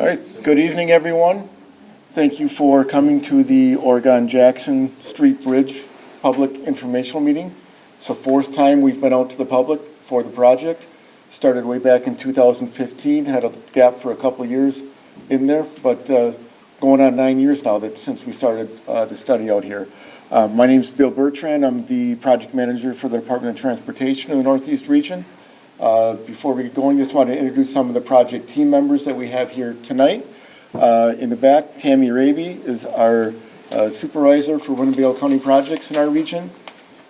All right, good evening, everyone. Thank you for coming to the Oregon-Jackson Street Bridge Public Informational Meeting. It's the fourth time we've been out to the public for the project. Started way back in 2015, had a gap for a couple of years in there, but going on 9 years now since we started the study out here. My name is Bill Bertrand. I'm the project manager for the Department of Transportation in the Northeast region. Before we get going, just want to introduce some of the project team members that we have here tonight. In the back, Tammy Raby is our supervisor for Winnebago County projects in our region.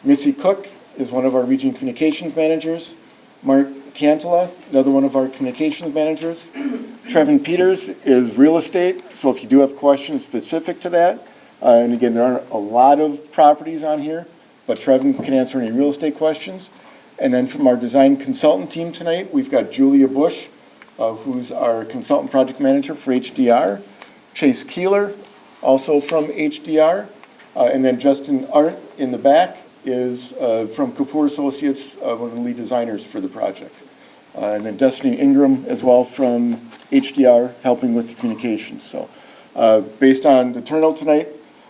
Missy Cook is one of our region communications managers. Mark Cantala, another one of our communications managers. Trevin Peters is real estate, so if you do have questions specific to that, and again, there aren't a lot of properties on here, but Trevin can answer any real estate questions. And then from our design consultant team tonight, we've got Julia Bush, who's our consultant project manager for HDR. Chase Keeler, also from HDR. And then Justin Arndt in the back is from Kapoor Associates, one of the lead designers for the project. And then Destiny Ingram as well from HDR, helping with the communications. So based on the turnout tonight,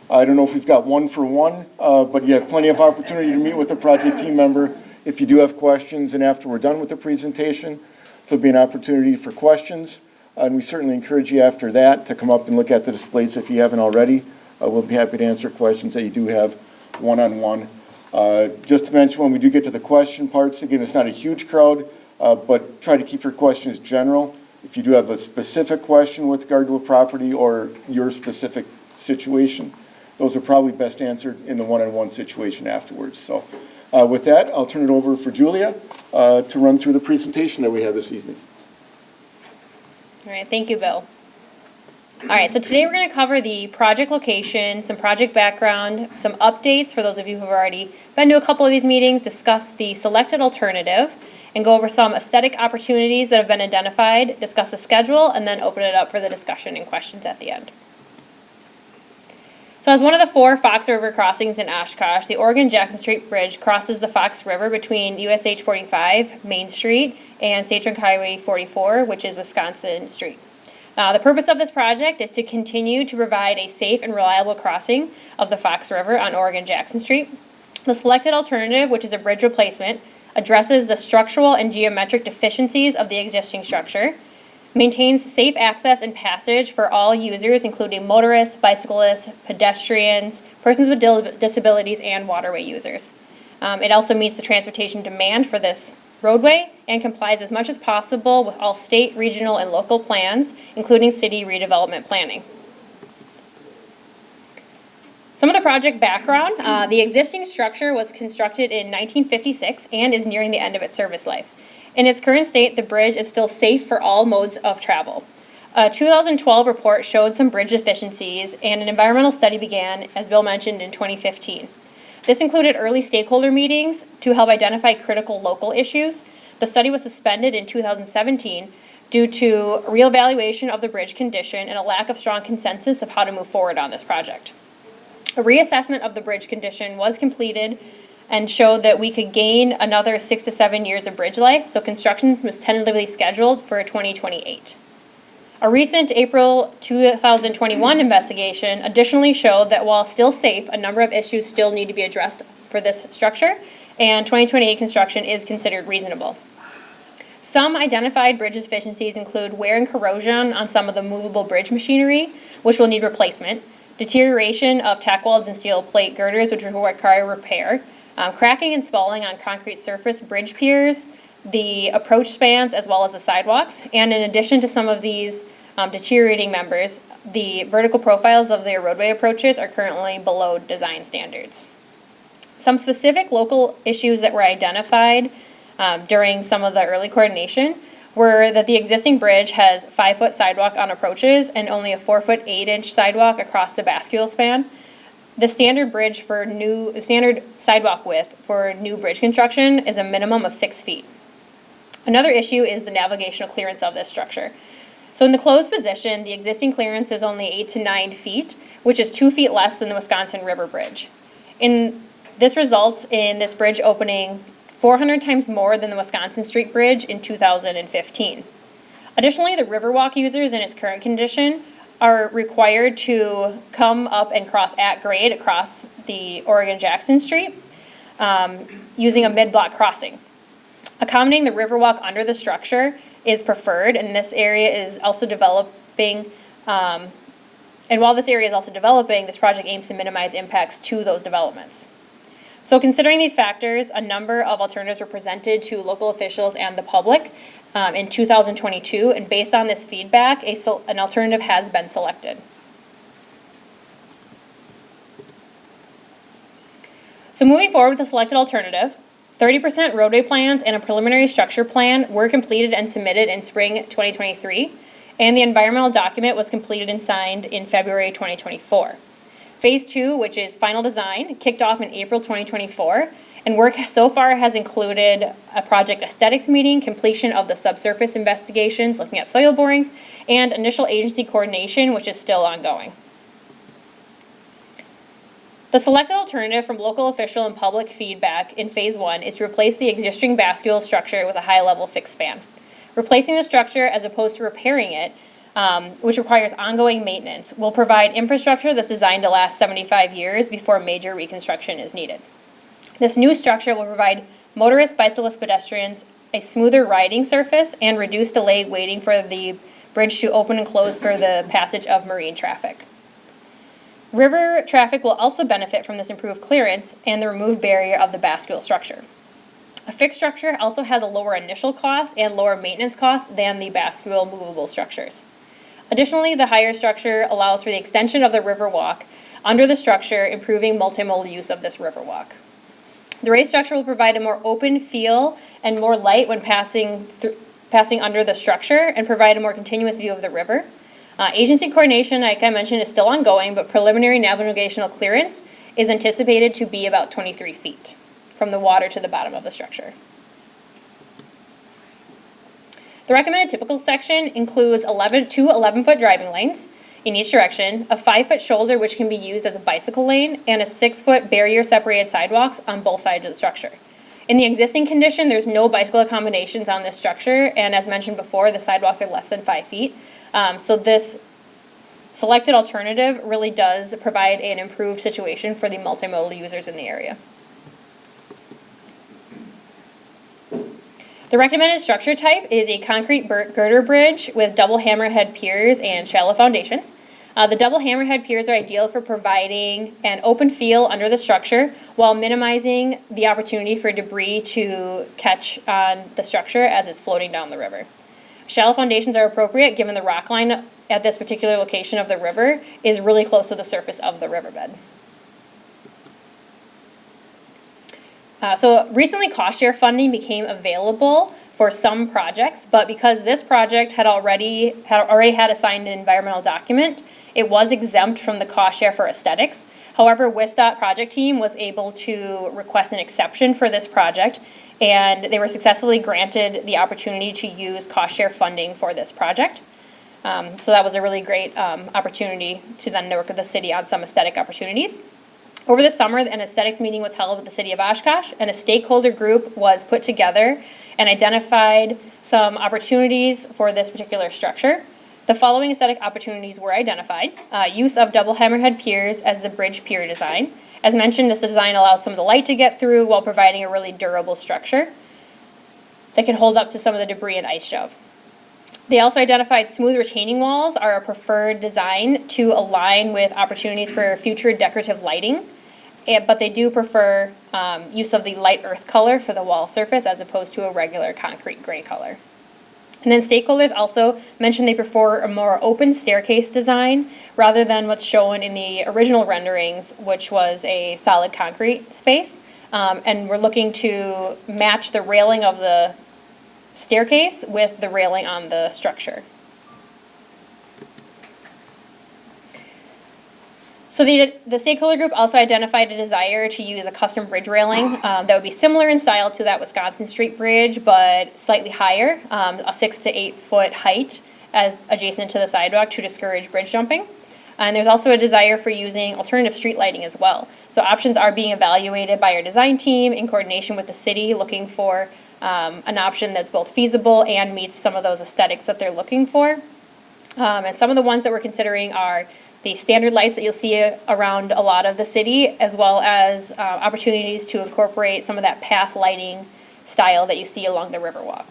I don't know if we've got one for one, but you have plenty of opportunity to meet with a project team member if you do have questions, and after we're done with the presentation, there'll be an opportunity for questions. And we certainly encourage you after that to come up and look at the displays if you haven't already. We'll be happy to answer questions that you do have one-on-one. Just to mention, when we do get to the question parts, again, it's not a huge crowd, but try to keep your questions general. If you do have a specific question with regard to a property or your specific situation, those are probably best answered in the one-on-one situation afterwards. So with that, I'll turn it over for Julia to run through the presentation that we have this evening. All right, thank you, Bill. All right, so today we're going to cover the project location, some project background, some updates for those of you who have already been to a couple of these meetings, discuss the selected alternative, and go over some aesthetic opportunities that have been identified, discuss the schedule, and then open it up for the discussion and questions at the end. So as one of the 4 Fox River crossings in Oshkosh, the Oregon-Jackson Street Bridge crosses the Fox River between USH 45, Main Street, and State Trunk Highway 44, which is Wisconsin Street. The purpose of this project is to continue to provide a safe and reliable crossing of the Fox River on Oregon-Jackson Street. The selected alternative, which is a bridge replacement, addresses the structural and geometric deficiencies of the existing structure, maintains safe access and passage for all users, including motorists, bicyclists, pedestrians, persons with disabilities, and waterway users. It also meets the transportation demand for this roadway and complies as much as possible with all state, regional, and local plans, including city redevelopment planning. Some of the project background, the existing structure was constructed in 1956 and is nearing the end of its service life. In its current state, the bridge is still safe for all modes of travel. A 2012 report showed some bridge deficiencies, and an environmental study began, as Bill mentioned, in 2015. This included early stakeholder meetings to help identify critical local issues. The study was suspended in 2017 due to reevaluation of the bridge condition and a lack of strong consensus of how to move forward on this project. A reassessment of the bridge condition was completed and showed that we could gain another 6 to 7 years of bridge life, so construction was tentatively scheduled for 2028. A recent April 2021 investigation additionally showed that while still safe, a number of issues still need to be addressed for this structure, and 2028 construction is considered reasonable. Some identified bridge deficiencies include wear and corrosion on some of the movable bridge machinery, which will need replacement, deterioration of tack welds and steel plate girders, which will require repair, cracking and spalling on concrete surface bridge piers, the approach spans, as well as the sidewalks. And in addition to some of these deteriorating members, the vertical profiles of their roadway approaches are currently below design standards. Some specific local issues that were identified during some of the early coordination were that the existing bridge has 5-foot sidewalk on approaches and only a 4-foot 8-inch sidewalk across the bascule span. The standard sidewalk width for new bridge construction is a minimum of 6 feet. Another issue is the navigational clearance of this structure. So in the closed position, the existing clearance is only 8 to 9 feet, which is 2 feet less than the Wisconsin River Bridge. This results in this bridge opening 400 times more than the Wisconsin Street Bridge in 2015. Additionally, the Riverwalk users in its current condition are required to come up and cross at grade across the Oregon-Jackson Street using a mid-block crossing. Accommodating the Riverwalk under the structure is preferred, and this area is also developing. And while this area is also developing, this project aims to minimize impacts to those developments. So considering these factors, a number of alternatives were presented to local officials and the public in 2022, and based on this feedback, an alternative has been selected. So moving forward with the selected alternative, 30% roadway plans and a preliminary structure plan were completed and submitted in spring 2023, and the environmental document was completed and signed in February 2024. Phase 2, which is final design, kicked off in April 2024, and work so far has included a project aesthetics meeting, completion of the subsurface investigations, looking at soil borings, and initial agency coordination, which is still ongoing. The selected alternative from local official and public feedback in Phase 1 is to replace the existing bascule structure with a high-level fixed span. Replacing the structure as opposed to repairing it, which requires ongoing maintenance, will provide infrastructure that's designed to last 75 years before major reconstruction is needed. This new structure will provide motorists, bicyclists, pedestrians a smoother riding surface and reduce delay waiting for the bridge to open and close for the passage of marine traffic. River traffic will also benefit from this improved clearance and the removed barrier of the bascule structure. A fixed structure also has a lower initial cost and lower maintenance cost than the bascule movable structures. Additionally, the higher structure allows for the extension of the Riverwalk under the structure, improving multimodal use of this Riverwalk. The raised structure will provide a more open feel and more light when passing under the structure and provide a more continuous view of the river. Agency coordination, like I mentioned, is still ongoing, but preliminary navigational clearance is anticipated to be about 23 feet from the water to the bottom of the structure. The recommended typical section includes 11-foot driving lanes in each direction, a 5-foot shoulder which can be used as a bicycle lane, and a 6-foot barrier-separated sidewalks on both sides of the structure. In the existing condition, there's no bicycle accommodations on this structure, and as mentioned before, the sidewalks are less than 5 feet. So this selected alternative really does provide an improved situation for the multimodal users in the area. The recommended structure type is a concrete girder bridge with double hammerhead piers and shallow foundations. The double hammerhead piers are ideal for providing an open feel under the structure while minimizing the opportunity for debris to catch on the structure as it's floating down the river. Shallow foundations are appropriate given the rock line at this particular location of the river is really close to the surface of the riverbed. So recently cost share funding became available for some projects, but because this project had already had a signed environmental document, it was exempt from the cost share for aesthetics. However, WISDOT project team was able to request an exception for this project, and they were successfully granted the opportunity to use cost share funding for this project. So that was a really great opportunity to then work with the city on some aesthetic opportunities. Over the summer, an aesthetics meeting was held with the city of Oshkosh, and a stakeholder group was put together and identified some opportunities for this particular structure. The following aesthetic opportunities were identified. Use of double hammerhead piers as the bridge pier design. As mentioned, this design allows some of the light to get through while providing a really durable structure that can hold up to some of the debris and ice shove. They also identified smooth retaining walls are a preferred design to align with opportunities for future decorative lighting, but they do prefer use of the light earth color for the wall surface as opposed to a regular concrete gray color. And then stakeholders also mentioned they prefer a more open staircase design rather than what's shown in the original renderings, which was a solid concrete space. And we're looking to match the railing of the staircase with the railing on the structure. So the stakeholder group also identified a desire to use a custom bridge railing that would be similar in style to that Wisconsin Street Bridge, but slightly higher, a 6 to 8 foot height as adjacent to the sidewalk to discourage bridge jumping. And there's also a desire for using alternative street lighting as well. So options are being evaluated by our design team in coordination with the city, looking for an option that's both feasible and meets some of those aesthetics that they're looking for. And some of the ones that we're considering are the standard lights that you'll see around a lot of the city, as well as opportunities to incorporate some of that path lighting style that you see along the Riverwalk.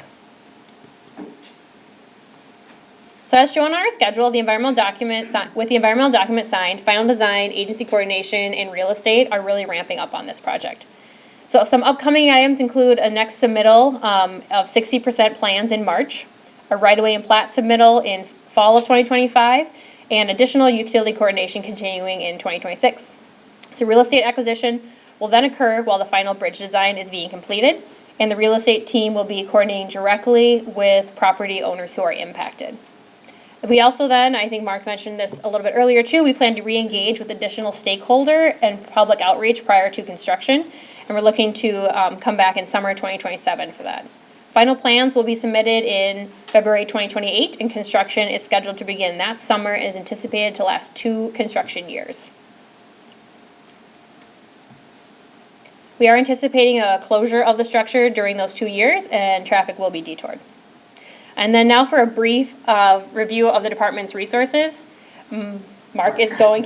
So as shown on our schedule, the environmental document, with the environmental document signed, final design, agency coordination, and real estate are really ramping up on this project. So some upcoming items include a next submittal of 60% plans in March, a right-of-way and plat submittal in fall of 2025, and additional utility coordination continuing in 2026. So real estate acquisition will then occur while the final bridge design is being completed, and the real estate team will be coordinating directly with property owners who are impacted. We also then, I think Mark mentioned this a little bit earlier too, we plan to re-engage with additional stakeholder and public outreach prior to construction, and we're looking to come back in summer 2027 for that. Final plans will be submitted in February 2028, and construction is scheduled to begin that summer and is anticipated to last 2 construction years. We are anticipating a closure of the structure during those 2 years, and traffic will be detoured. And then now for a brief review of the department's resources. Mark is going,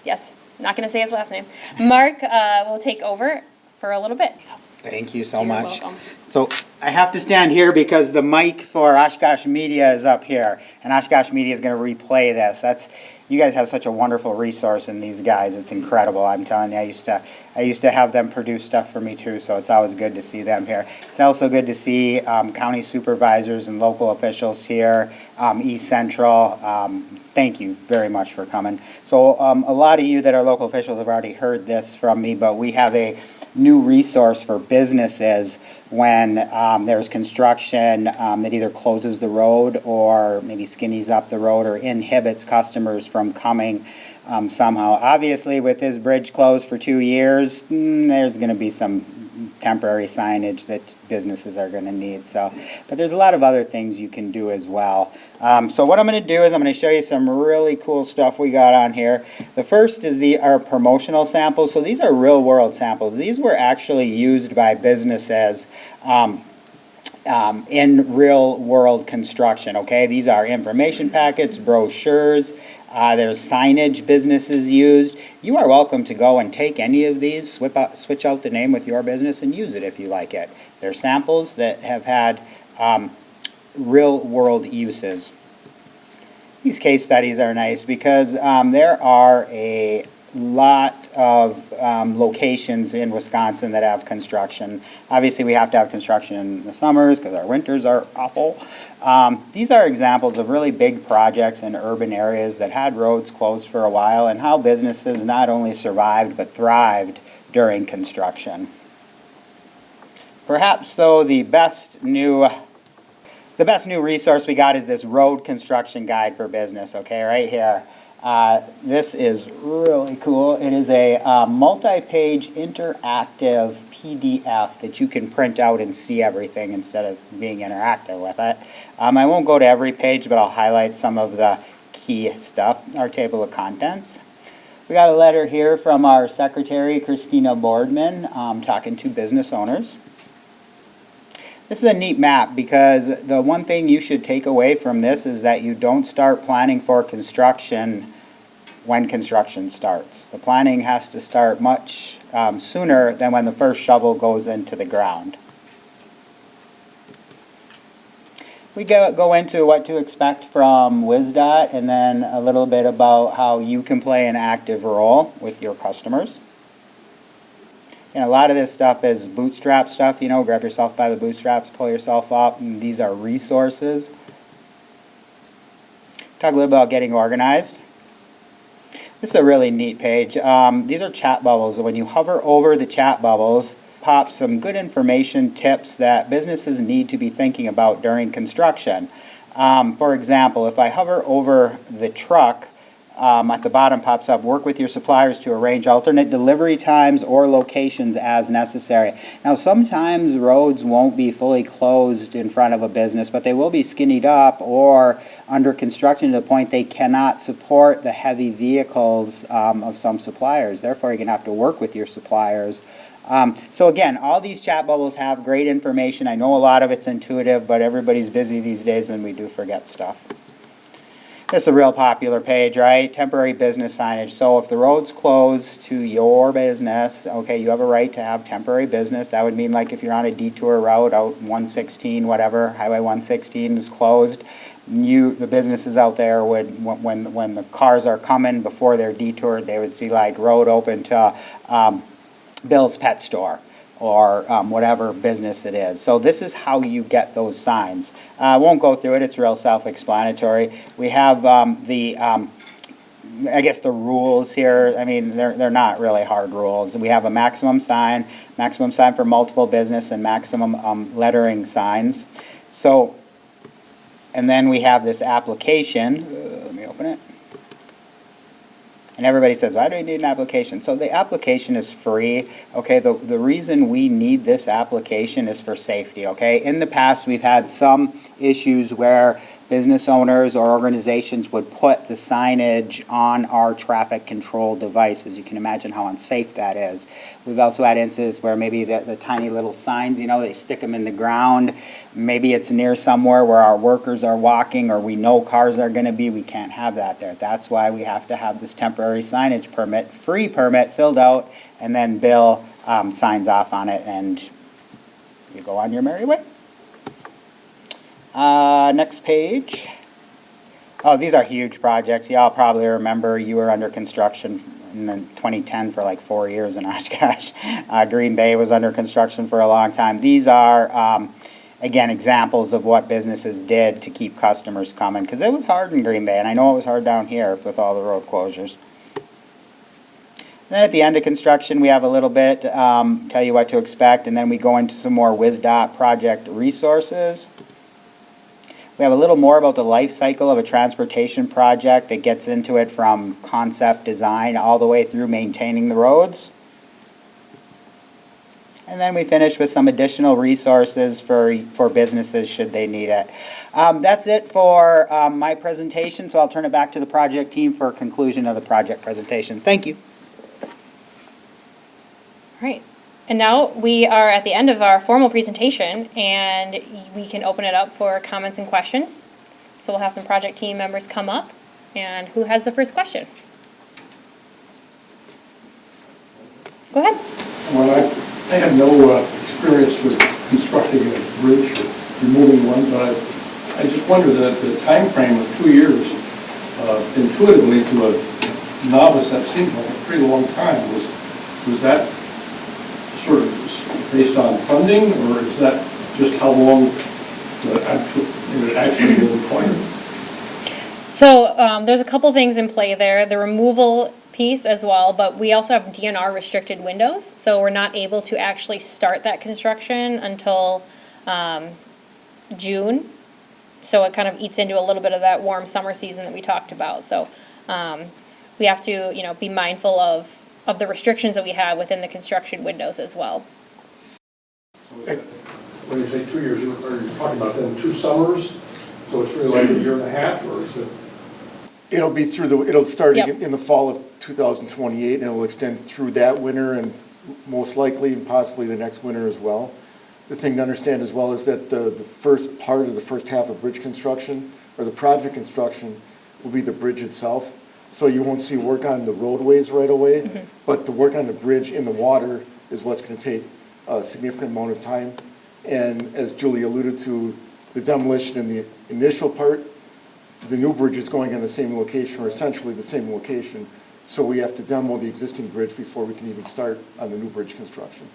yes, not going to say his last name. Mark will take over for a little bit. Thank you so You're much. welcome. So I have to stand here because the mic for Oshkosh Media is up here, and Oshkosh Media is going to replay this. You guys have such a wonderful resource in these guys. It's incredible. I'm telling you, I used to have them produce stuff for me too, so it's always good to see them here. It's also good to see county supervisors and local officials here, East Central. Thank you very much for coming. So a lot of you that are local officials have already heard this from me, but we have a new resource for businesses when there's construction that either closes the road or maybe skinnies up the road or inhibits customers from coming somehow. Obviously, with this bridge closed for 2 years, there's going to be some temporary signage that businesses are going to need. But there's a lot of other things you can do as well. So what I'm going to do is I'm going to show you some really cool stuff we got on here. The first is our promotional samples. So these are real world samples. These were actually used by businesses in real world construction. Okay, these are information packets, brochures. There's signage businesses used. You are welcome to go and take any of these, switch out the name with your business and use it if you like it. They're samples that have had real world uses. These case studies are nice because there are a lot of locations in Wisconsin that have construction. Obviously, we have to have construction in the summers because our winters are awful. These are examples of really big projects in urban areas that had roads closed for a while and how businesses not only survived but thrived during construction. Perhaps, though, the best new resource we got is this road construction guide for business, okay, right here. This is really cool. It is a multi-page interactive PDF that you can print out and see everything instead of being interactive with it. I won't go to every page, but I'll highlight some of the key stuff. Our table of contents. We got a letter here from our secretary, Christina Boardman, talking to business owners. This is a neat map because the one thing you should take away from this is that you don't start planning for construction when construction starts. The planning has to start much sooner than when the first shovel goes into the ground. We go into what to expect from WSDOT and then a little bit about how you can play an active role with your customers. And a lot of this stuff is bootstrap stuff, you know, grab yourself by the bootstraps, pull yourself up, and these are resources. Talk a little about getting organized. This is a really neat page. These are chat bubbles. When you hover over the chat bubbles, pop some good information tips that businesses need to be thinking about during construction. For example, if I hover over the truck, at the bottom pops up, work with your suppliers to arrange alternate delivery times or locations as necessary. Now, sometimes roads won't be fully closed in front of a business, but they will be skinnied up or under construction to the point they cannot support the heavy vehicles of some suppliers. Therefore, you're going to have to work with your suppliers So again, all these chat bubbles have great information. I know a lot of it's intuitive, but everybody's busy these days and we do forget stuff. This is a real popular page, right? Temporary business signage. So if the road's closed to your business, okay, you have a right to have temporary business. That would mean like if you're on a detour route out 116, whatever, Highway 116 is closed, the businesses out there would, when the cars are coming before they're detoured, they would see like road open to Bill's Pet Store or whatever business it is. So this is how you get those signs. I won't go through it, it's real self-explanatory. We have I guess the rules here, I mean, they're not really hard rules. We have a maximum sign for multiple business, and maximum lettering signs. So, and then we have this application. Let me open it. And everybody says, why do we need an application? So the application is free, okay? The reason we need this application is for safety, okay? In the past, we've had some issues where business owners or organizations would put the signage on our traffic control devices. You can imagine how unsafe that is. We've also had instances where maybe the tiny little signs, you know, they stick them in the ground. Maybe it's near somewhere where our workers are walking or we know cars are going to be. We can't have that there. That's why we have to have this temporary signage permit, free permit filled out, and then Bill signs off on it and you go on your merry way. Next page. Oh, these are huge projects. Y'all probably remember you were under construction in 2010 for like 4 years in Oshkosh. Green Bay was under construction for a long time. These are, again, examples of what businesses did to keep customers coming, because it was hard in Green Bay, and I know it was hard down here with all the road closures. Then at the end of construction, we have a little bit, tell you what to expect, and then we go into some more WisDOT project resources. We have a little more about the life cycle of a transportation project that gets into it from concept design all the way through maintaining the roads. And then we finish with some additional resources for businesses should they need it. That's it for my presentation, so I'll turn it back to the project team for a conclusion of the project presentation. Thank you. All right. And now we are at the end of our formal presentation, and we can open it up for comments and questions. So we'll have some project team members come up. And who has the first question? Go ahead. Well, I have no experience with constructing a bridge or removing one, but I just wonder that the time frame of 2 years, intuitively to a novice, that seems like a pretty long time. Was that sort of based on funding, or is that just how long it actually will require? So there's a couple things in play there. The removal piece as well, but we also have DNR restricted windows, so we're not able to actually start that construction until June. So it kind of eats into a little bit of that warm summer season that we talked about. So we have to, you know, be mindful of the restrictions that we have within the construction windows as well. When you say 2 years, are you talking about then 2 summers? So it's really like a year and a half, or is it? It'll start Yep. in the fall of 2028, and it'll extend through that winter and most likely and possibly the next winter as well. The thing to understand as well is that the first part of the first half of bridge construction, or the project construction, will be the bridge itself. So you won't see work on the roadways right away, but the work on the bridge in the water is what's going to take a significant amount of time. And as Julie alluded to, the demolition in the initial part, the new bridge is going on the same location, or essentially the same location. So we have to demo the existing bridge before we can even start on the new bridge construction.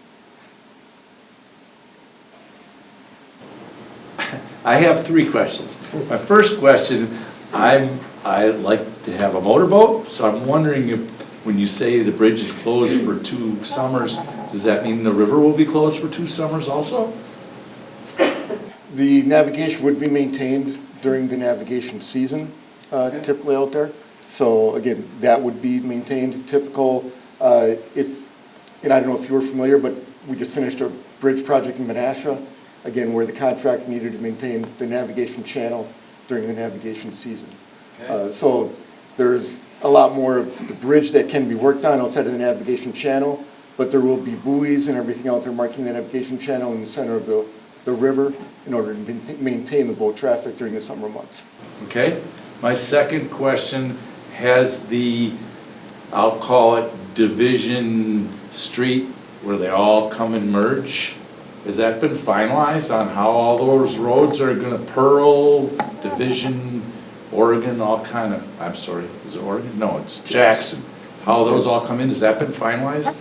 I have 3 questions. My first question, I like to have a motorboat, so I'm wondering if, when you say the bridge is closed for 2 summers, does that mean the river will be closed for 2 summers also? The navigation would be maintained during the navigation season, typically out there. So again, that would be maintained typical. And I don't know if you were familiar, but we just finished a bridge project in Menasha, again, where the contractor needed to maintain the navigation channel during the navigation season. Okay. So there's a lot more of the bridge that can be worked on outside of the navigation channel, but there will be buoys and everything out there marking the navigation channel in the center of the river in order to maintain the boat traffic during the summer months. Okay? My second question has the, I'll call it Division Street, where they all come and merge. Has that been finalized on how all those roads are gonna Pearl, Division, Oregon, all kind of, I'm sorry, is it Oregon? No, it's Jackson. How those all come in, has that been finalized?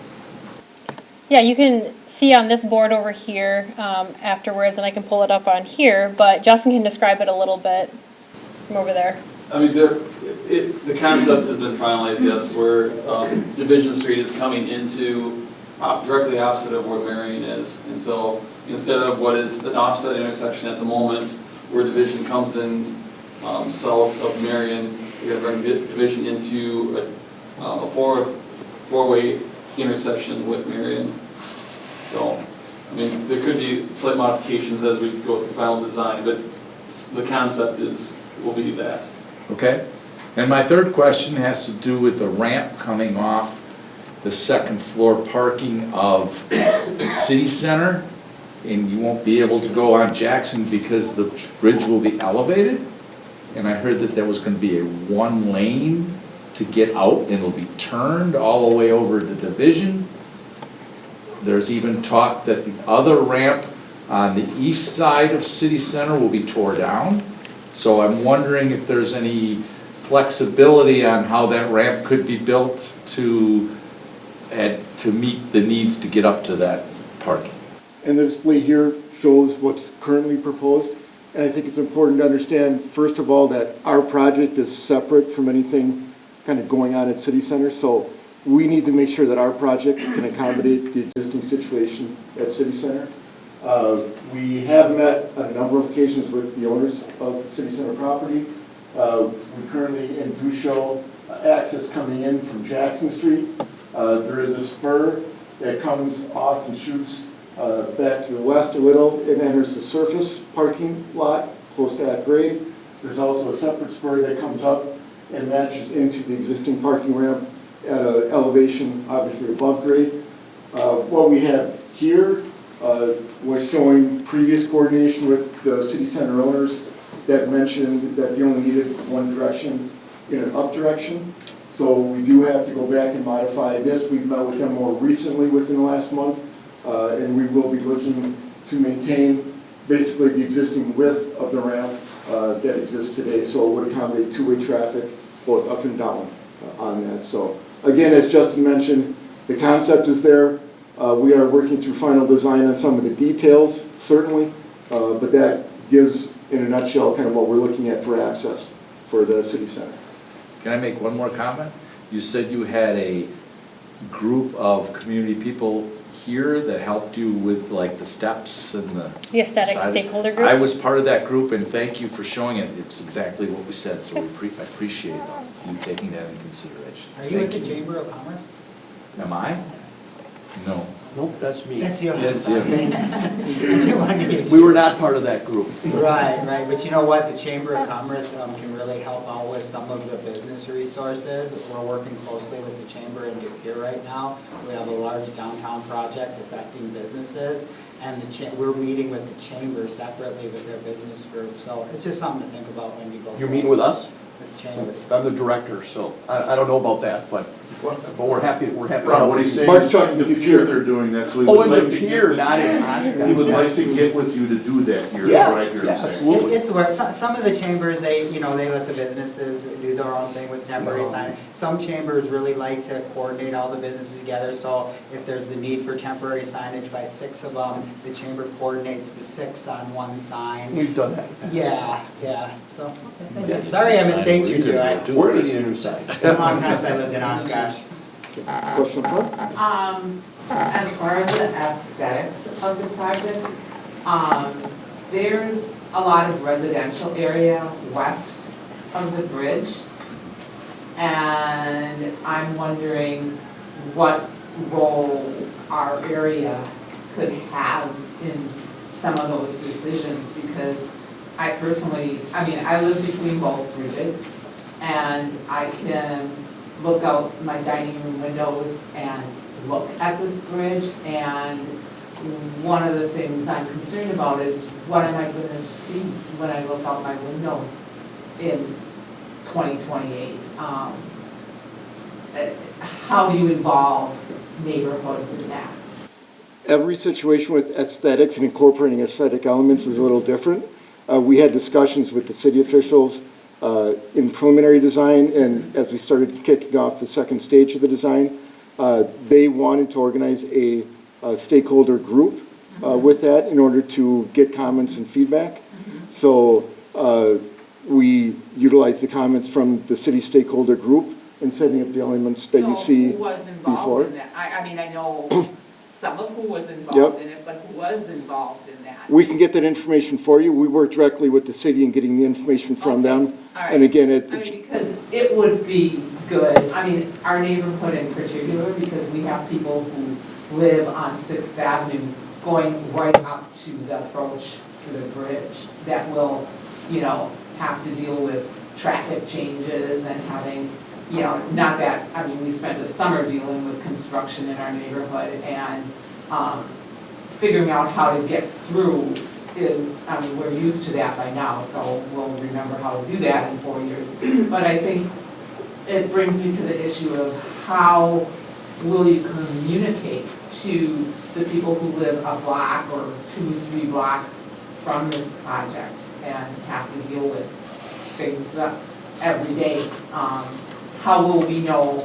Yeah, you can see on this board over here afterwards, and I can pull it up on here, but Justin can describe it a little bit from over there. I mean, the concept has been finalized, yes, where Division Street is coming into directly opposite of where Marion is. And so instead of what is an offset intersection at the moment, where Division comes in south of Marion, we're gonna bring Division into a four-way intersection with Marion. So, I mean, there could be slight modifications as we go through final design, but the concept will be that. Okay? And my third question has to do with the ramp coming off the second floor parking of City Center, and you won't be able to go on Jackson because the bridge will be elevated. And I heard that there was gonna be a one lane to get out, and it'll be turned all the way over to Division. There's even talk that the other ramp on the east side of City Center will be tore down. So I'm wondering if there's any flexibility on how that ramp could be built to meet the needs to get up to that parking. And the display here shows what's currently proposed. And I think it's important to understand, first of all, that our project is separate from anything kind of going on at City Center. So we need to make sure that our project can accommodate the existing situation at City Center. We have met on a number of occasions with the owners of the City Center property. We currently do show access coming in from Jackson Street. There is a spur that comes off and shoots back to the west a little and enters the surface parking lot close to that grade. There's also a separate spur that comes up and matches into the existing parking ramp at an elevation obviously above grade. What we have here was showing previous coordination with the City Center owners that mentioned that they only needed one direction in an up direction. So we do have to go back and modify this. We've met with them more recently within the last month, and we will be looking to maintain basically the existing width of the ramp that exists today. So it would accommodate two-way traffic both up and down on that. So again, as Justin mentioned, the concept is there. We are working through final design on some of the details, certainly, but that gives, in a nutshell, kind of what we're looking at for access for the City Center. Can I make one more comment? You said you had a group of community people here that helped you with like the steps and The aesthetic side. stakeholder group. I was part of that group, and thank you for showing it. It's exactly what we said, so I appreciate you taking that into consideration. Are you with Thank the Chamber of Commerce? Am I? No. Nope, that's me. That's you. Yes, you. We were not part of that group. Right, right, but you know what, the Chamber of Commerce can really help out with some of the business resources. We're working closely with the Chamber in Depew right now. We have a large downtown project affecting businesses, and we're meeting with the Chamber separately with their business group, so it's just something to think about when you go. You mean with us? With the Chamber. I'm the director, so I don't know about that, but we're happy. Ron, what he's saying Mark's is talking the to pier Pier. they're doing that, so he Oh, would in like the to pier, get, not in Oshkosh. he would like to get with you to do that here, Yeah, right here yeah, and saying. absolutely. It's where some of the chambers, they let the businesses do their own thing with temporary signage. Some chambers really like to coordinate all the businesses together, so if there's the need for temporary signage by 6 of them, the chamber coordinates the 6 on one sign. We've done that. in the past. Yeah, so, sorry I mistaked you two. It's We're gonna need a new sign. been a long time since I lived in Oshkosh. Question front? As far as the aesthetics of the project, there's a lot of residential area west of the bridge. And I'm wondering what role our area could have in some of those decisions, because I personally, I live between both bridges, and I can look out my dining room windows and look at this bridge, and one of the things I'm concerned about is what am I gonna see when I look out my window in 2028? How do you involve neighborhoods in that? Every situation with aesthetics and incorporating aesthetic elements is a little different. We had discussions with the city officials in preliminary design, and as we started kicking off the second stage of the design, they wanted to organize a stakeholder group with that in order to get comments and feedback. So we utilized the comments from the city stakeholder group in setting up the elements that you see So who was before. involved in that? I mean, I know some of who was involved in it, but who was involved in that? We can get that information for you. We work directly with the city in getting the information from Okay, them. all right. And again, I mean, because it would be good, I mean, our neighborhood in particular, because we have people who live on Sixth Avenue going right up to the approach to the bridge that will, you know, have to deal with traffic changes and having, you know, not that, I mean, we spent a summer dealing with construction in our neighborhood, and figuring out how to get through is, I mean, we're used to that by now, so we'll remember how to do that in 4 years. But I think it brings me to the issue of how will you communicate to the people who live a block or 2 or 3 blocks from this project and have to deal with things every day? How will we know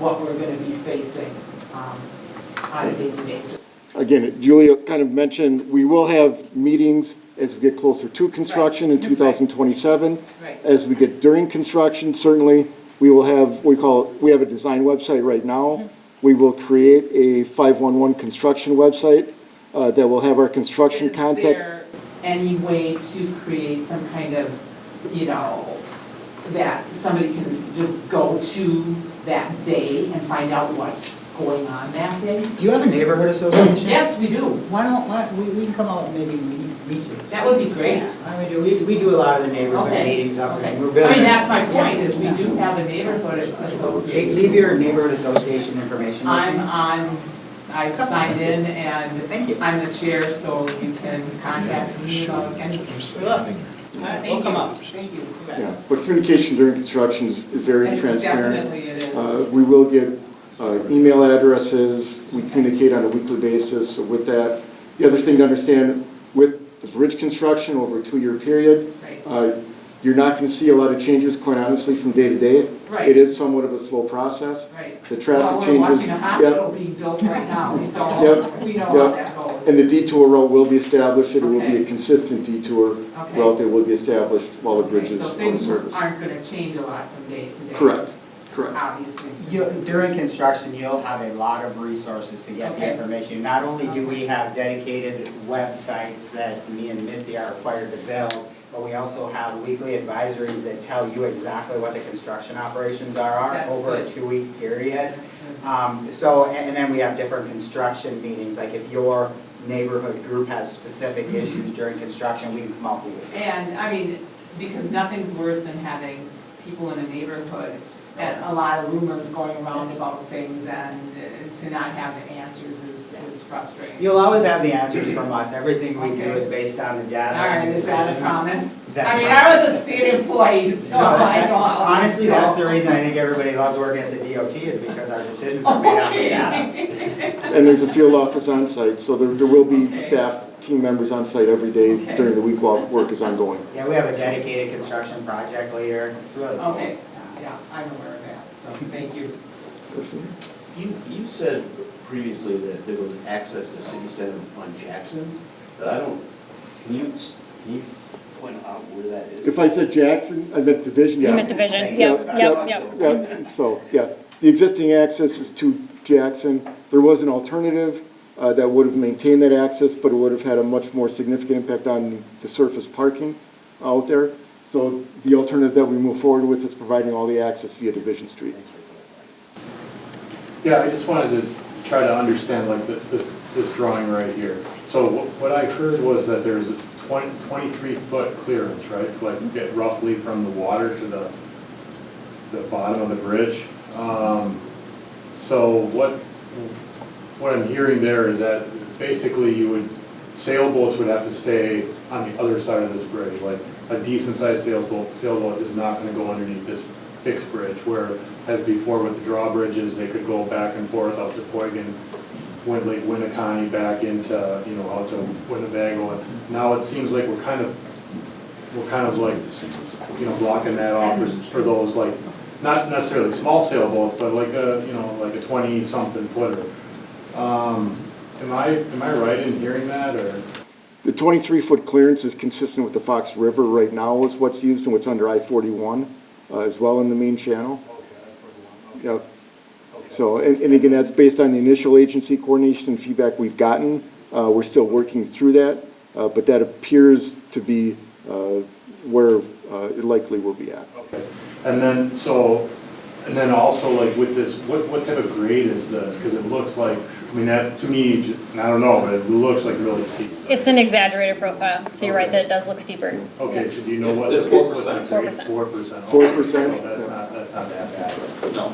what we're gonna be facing on a daily basis? again, Julia kind of mentioned, we will have meetings as we get closer to construction in Right. 2027. Right. As we get during construction, certainly, we will have, we have a design website right now. We will create a 511 construction website that will have our construction contact. Is there any way to create some kind of, you know, that somebody can just go to that day and find out what's going on that day? Do you have a neighborhood association? Yes, we do. Why don't, we can come out and maybe meet you. That would be great. I mean, we do a lot of the neighborhood Okay. meetings up there. Okay. We're I building. mean, that's my point, is we do have a neighborhood association. Leave your neighborhood association information. with me. I've signed in, and Thank you. I'm the chair, so you can contact me about anything. Good luck. All right, we'll Thank come you. up. Thank you. You bet. Yeah, but communication during construction is very Yes, transparent. definitely it is. We will get email addresses, we communicate on a weekly basis with that. The other thing to understand, with the bridge construction over a 2-year period, Right. you're not going to see a lot of changes, quite honestly, from day to day. Right. It is somewhat of a slow process. Right. The traffic Well, we're changes. watching a Yep. hospital being built right now, so Yep. we know how Yep. that goes. And the detour route will be established, it will be Okay. a consistent detour Okay. route that will be established while the bridge Okay, is so on things service. aren't gonna change a lot from day to day. Correct, correct. Obviously. During construction, you'll have a lot of resources to get the Okay. information. Not only do we have dedicated websites that me and Missy are required to build, but we also have weekly advisories that tell you exactly what the construction operations are That's over a good. 2-week period. That's good. And then we have different construction meetings, like if your neighborhood group has specific issues during construction, we can come up with it. And, I mean, because nothing's worse than having people in a neighborhood and a lot of rumors going around about things, and to not have the answers is frustrating. You'll always have the answers from us. Everything we do Okay. is based on the data. All right, and is that a decisions. promise? That's I mean, right. I was a state employee, so No, I know. honestly, that's the reason I think everybody loves working at the DOT is because our decisions are made out of data. And there's a field office on site, so there will be Okay. staff, team members on site every day Okay. during the week while work is ongoing. Yeah, we have a dedicated construction project leader. It's really cool. Okay, yeah, I'm aware of that, so thank you. You said previously that there was access to City Center on Jackson, but I don't, can you point out where that is? If I said Jackson, I meant Division, yeah. You meant division, Thank yep, you. yep, yep. Yeah, so, yes, the existing access is to Jackson. There was an alternative that would have maintained that access, but it would have had a much more significant impact on the surface parking out there. So the alternative that we move forward with is providing all the access via Division Street. Yeah, I just wanted to try to understand like this drawing right here. So what I heard was that there's a 23-foot clearance, right? Like get roughly from the water to the bottom of the bridge. So what I'm hearing there is that basically sailboats would have to stay on the other side of this bridge. Like a decent sized sailboat is not gonna go underneath this fixed bridge, where as before with the drawbridges, they could go back and forth up to Poygan, Lake Winnicott, back into, out to Winnebago. And now it seems like we're kind of like, blocking that off for those like, not necessarily small sailboats, but like a 20-something footer. Am I right in hearing that, or? The 23-foot clearance is consistent with the Fox River right now is what's used and what's under I-41 as well in the main channel. Yep. So, and again, that's based on the initial agency coordination and feedback we've gotten. We're still working through that, but that appears to be where it likely will be at. Okay. And then also like with this, what type of grade is this? Because it looks like, that to me, I don't know, but it looks like really steep. It's an exaggerated profile, so you're right that it does look steeper. Okay, so do you know what? It's 4%. 4%. 4%. 4%. So that's not that bad. No.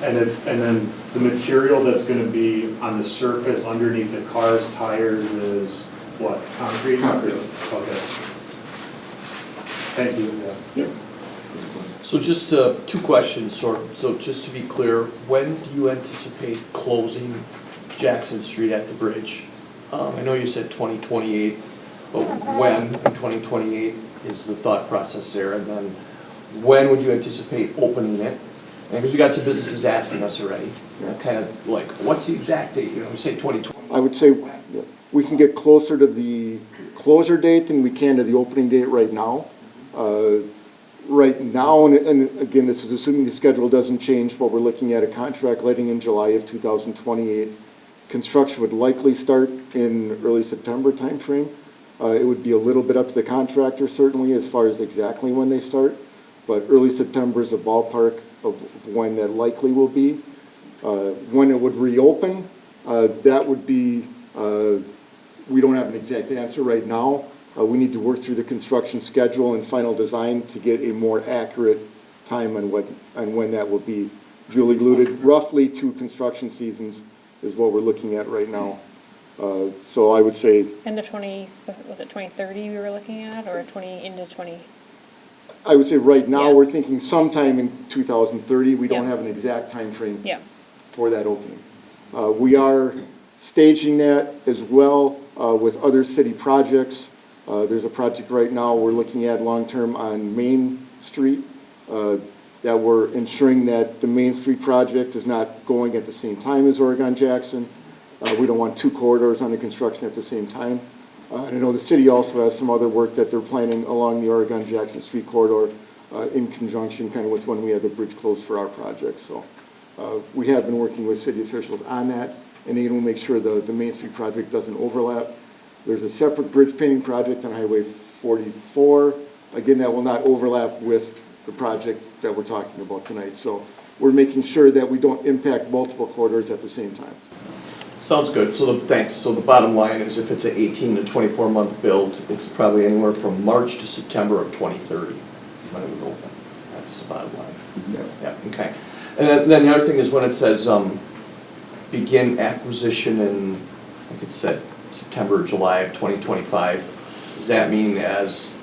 And then the material that's gonna be on the surface underneath the car's tires is what, concrete? Concrete. Okay. Thank you, yeah. So just two questions, so just to be clear, when do you anticipate closing Jackson Street at the bridge? I know you said 2028, but when in 2028 is the thought process there? And then when would you anticipate opening it? Because we got some businesses asking us already, kind of like, what's the exact date? We say 2020. I would say we can get closer to the closure date than we can to the opening date right now. Right now, and again, this is assuming the schedule doesn't change, but we're looking at a contract letting in July of 2028. Construction would likely start in early September timeframe. It would be a little bit up to the contractor certainly as far as exactly when they start, but early September is a ballpark of when that likely will be. When it would reopen, that would be, we don't have an exact answer right now. We need to work through the construction schedule and final design to get a more accurate time on when that will be. Julie alluded, roughly 2 construction seasons is what we're looking at right now. So I would say, End of 2030 we were looking at, or into 20? I would say right now, Yeah. we're thinking sometime in 2030. We don't Yeah. have an exact time frame Yeah. for that opening. We are staging that as well with other city projects. There's a project right now we're looking at long-term on Main Street that we're ensuring that the Main Street project is not going at the same time as Oregon Jackson. We don't want 2 corridors under construction at the same time. I know the city also has some other work that they're planning along the Oregon Jackson Street corridor in conjunction kind of with when we have the bridge closed for our project. So we have been working with city officials on that, and again, we'll make sure the Main Street project doesn't overlap. There's a separate bridge painting project on Highway 44. Again, that will not overlap with the project that we're talking about tonight. So we're making sure that we don't impact multiple corridors at the same time. Sounds good, thanks. So the bottom line is if it's an 18 to 24 month build, it's probably anywhere from March to September of 2030 when it would open. That's the bottom line. Yeah, okay. And then the other thing is when it says begin acquisition in, I think it said September or July of 2025, does that mean as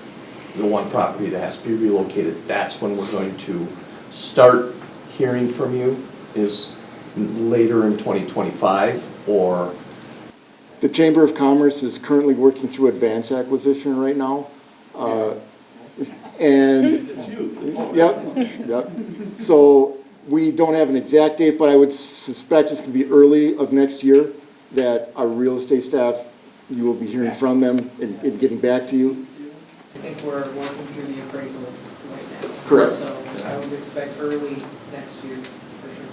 the one property that has to be relocated, that's when we're going to start hearing from you? Is later in 2025 or? The Chamber of Commerce is currently working through advance acquisition right now. And, yep. So we don't have an exact date, but I would suspect it's going to be early of next year that our real estate staff, you will be hearing from them and getting back to you. I think we're working through the appraisal right now. Correct. So I would expect early next year, for sure.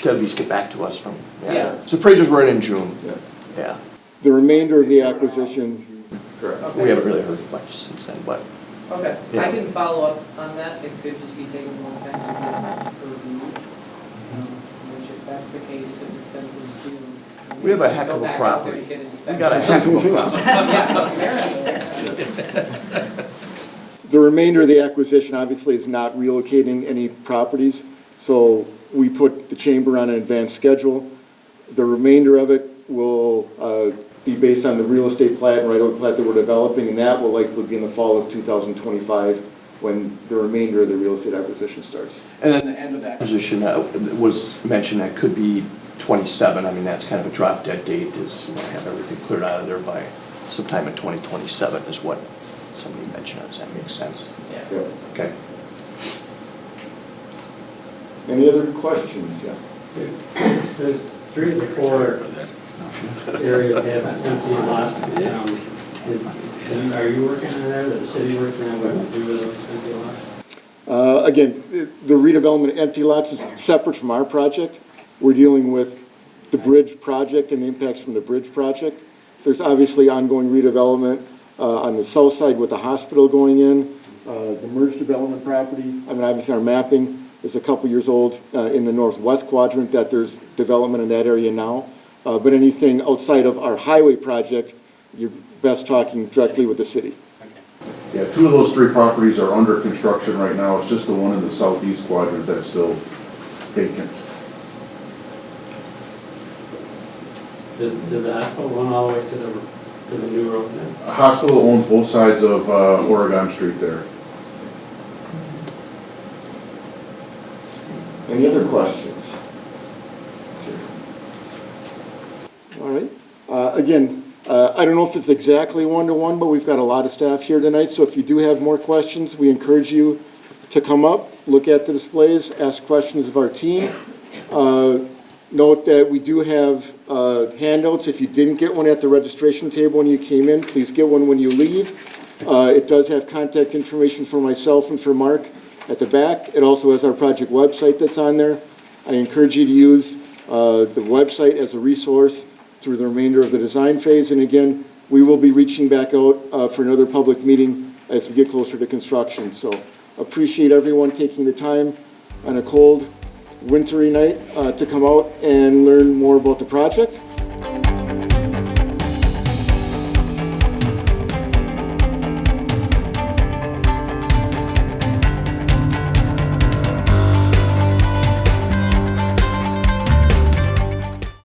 To at least get back to us from. Yeah. So appraisers were in June. Yeah. The remainder of the acquisition, We haven't really heard much since then, but. Okay, Yeah. I can follow up on that, it could just be taking more time to get review. Which if that's the case, if it's been since June. We have a heck of a go back out there property. and get We inspected. got a heck of a problem. Yeah, the remainder of the acquisition obviously is not relocating any properties. So we put the chamber on an advanced schedule. The remainder of it will be based on the real estate plat and right-of-way plat that we're developing, and that will likely be in the fall of 2025 when the remainder of the real estate acquisition starts. And then the end of that position was mentioned that could be 27. I mean, that's kind of a drop dead date, is you want to have everything cleared out of there by sometime in 2027 is what somebody mentioned. Does that make sense? Yeah. Okay. Any other questions? Yeah. There's 3 of the 4 areas have empty lots. Are you working on that, or the city working on what to do with those empty lots? Again, the redevelopment of empty lots is separate from our project. We're dealing with the bridge project and the impacts from the bridge project. There's obviously ongoing redevelopment on the south side with the hospital going in, the merged development property. I mean, obviously our mapping is a couple years old in the northwest quadrant that there's development in that area now. But anything outside of our highway project, you're best talking directly with the city. Yeah, 2 of those 3 properties are under construction right now. It's just the one in the southeast quadrant that's still vacant. Does the hospital run all the way to the new road then? The hospital owns both sides of Oregon Street there. Any other questions? All right. Again, I don't know if it's exactly 1-to-1, but we've got a lot of staff here tonight, so if you do have more questions, we encourage you to come up, look at the displays, ask questions of our team. Note that we do have handouts. If you didn't get one at the registration table when you came in, please get one when you leave. It does have contact information for myself and for Mark at the back. It also has our project website that's on there. I encourage you to use the website as a resource through the remainder of the design phase. And again, we will be reaching back out for another public meeting as we get closer to construction. So appreciate everyone taking the time on a cold, wintry night to come out and learn more about the project.